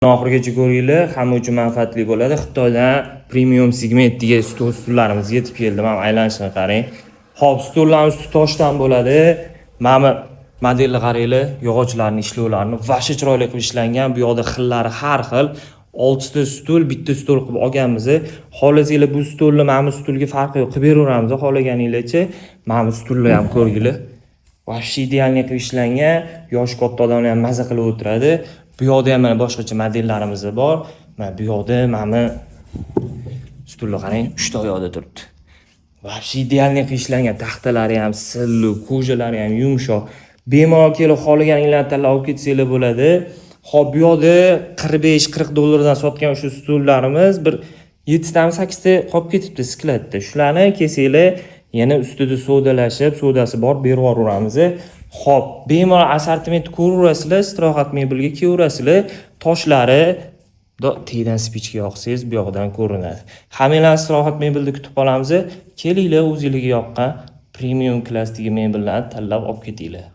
Oxirigacha ko'ringlar, hamma uchun manfaatli bo'ladi. Xitoydan premium segmentdagi stullarimiz yetib keldi. Mana aylanishini qarang. Xo'p, stullarimiz toshdan bo'ladi. Mana modelni qaranglar, yog'ochlarning ishlovlarini vasha chiroyli qilib ishlangan. Bu yoqda xillari har xil. 6 ta stul, bitta stul qilib olganmiz. Xohlasanglar bu stulni mana bu stulga farqi yo'q, qilib beraveramiz. Xohlaganinglarcha mana bu stulni ham ko'ringlar. Vasha idealniy qilib ishlangan. Yosh katta odamlar ham maza qilib o'tiradi. Bu yoqda ham mana boshqacha modellarimiz bor. Mana bu yoqda mana stulni qarang, 3 ta oyoqda turibdi. Vasha idealniy qilib ishlangan. Taxtalari ham silliq, ko'jalari ham yumshoq. Bemalol kelib xohlaganinglarni tanlab olib ketsanglar bo'ladi. Xo'p, bu yoqda 45-40 dollardan sotgan o'sha stullarimiz bir 7 tami 8 ta qolib ketibdi skladda. Shularni kelsanglar yana ustida sodalashib, sodasi bor berib yuboramiz. Xo'p, bemalol assortiment ko'raverasizlar, istirohat mebelga kelaverasizlar. Toshlari teydan spichka yoqsangiz bu yoqdan ko'rinadi. Hammanglarni istirohat mebelda kutib qolamiz. Kelinglar o'zingizga yoqqan premium klassdagi mebellarni tanlab olib ketinglar.